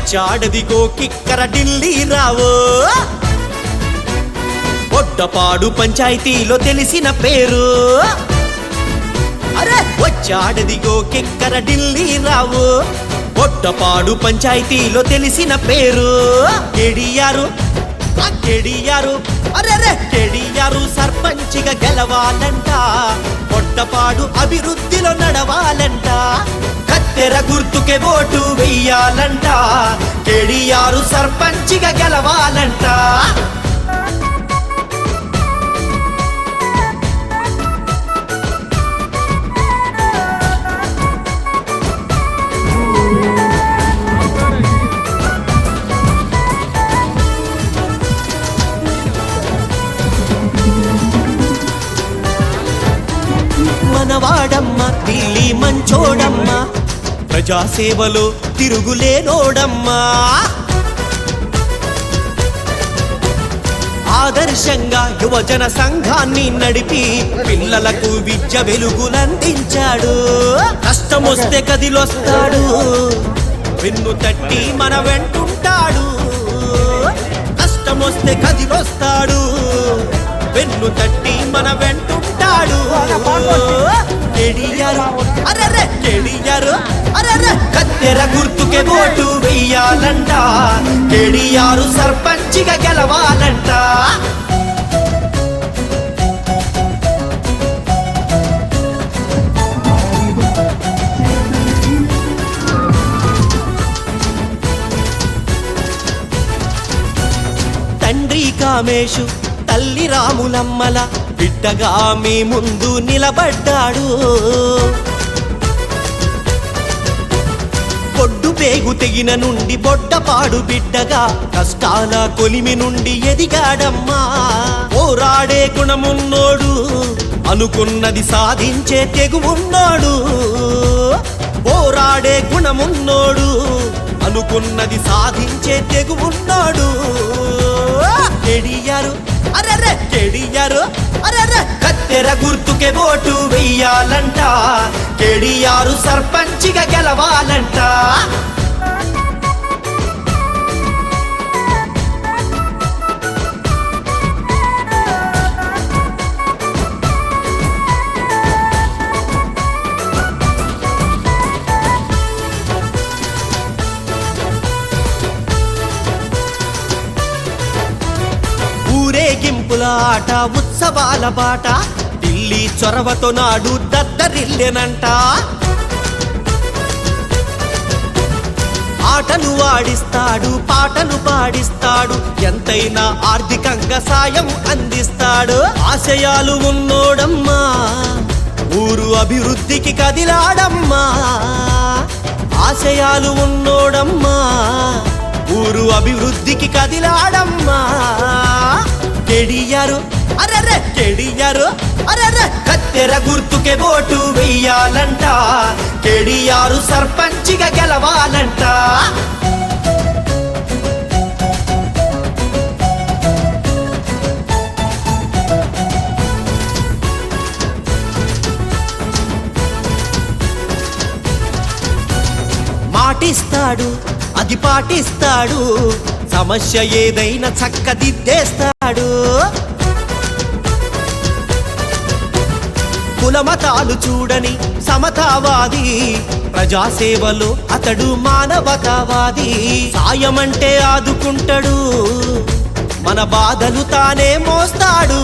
వచ్చాడదిగో కిక్కర ఢిల్లీ రావో. పొట్టపాడు పంచాయతీలో తెలిసిన పేరు. అరే వచ్చాడదిగో కిక్కర ఢిల్లీ రావో. పొట్టపాడు పంచాయతీలో తెలిసిన పేరు. కేడియారు అరే కేడియారు సర్పంచిగా గెలవాలంట. పొట్టపాడు అభివృద్ధిలో నడవాలంట. కత్తెర గుర్తుకే ఓటు వెయ్యాలంట. కేడియారు సర్పంచిగా గెలవాలంట. మనవాడమ్మ ఢిల్లీ మంచోడమ్మ. ప్రజాసేవలో తిరుగులేనోడమ్మా. ఆదర్శంగా యువజన సంఘాన్ని నడిపి పిల్లలకు విద్య వెలుగులందించాడు. కష్టమొస్తే కదిలొస్తాడు. వెన్ను తట్టి మన వెంటుంటాడు. కష్టమొస్తే కదిలొస్తాడు. వెన్ను తట్టి మన వెంటుంటాడు. కేడియారు అరే కత్తెర గుర్తుకే ఓటు వెయ్యాలంట. కేడియారు సర్పంచిగా గెలవాలంట. తండ్రి కామేషు తల్లి రాములమ్మల బిడ్డగా మీ ముందు నిలబడ్డాడు. పొడ్డు పేగు తెగిన నుండి బొడ్డపాడు బిడ్డగా కష్టాల కొలిమి నుండి ఎదిగాడమ్మా. పోరాడే గుణమున్నోడు. అనుకున్నది సాధించే తెగువున్నోడు. పోరాడే గుణమున్నోడు. అనుకున్నది సాధించే తెగువున్నోడు. కేడియారు అరే కత్తెర గుర్తుకే ఓటు వెయ్యాలంట. కేడియారు సర్పంచిగా గెలవాలంట. ఊరేగింపుల ఆట ఉత్సవాల బాట. ఢిల్లీ చొరవతో నాడు దద్దరిల్లెనంట. ఆటలు ఆడిస్తాడు. పాటలు పాడిస్తాడు. ఎంతైనా ఆర్థికంగా సాయం అందిస్తాడు. ఆశయాలు ఉన్నోడమ్మా. ఊరు అభివృద్ధికి కదిలాడమ్మా. ఆశయాలు ఉన్నోడమ్మా. ఊరు అభివృద్ధికి కదిలాడమ్మా. కేడియారు అరే కత్తెర గుర్తుకే ఓటు వెయ్యాలంట. కేడియారు సర్పంచిగా గెలవాలంట. మాటిస్తాడు అది పాటిస్తాడు. సమస్య ఏదైనా చక్కదిద్దేస్తాడు. కులమతాలు చూడని సమతావాది. ప్రజాసేవలో అతడు మానవతావాది. సాయమంటే ఆదుకుంటాడు. మన బాధలు తానే మోస్తాడు.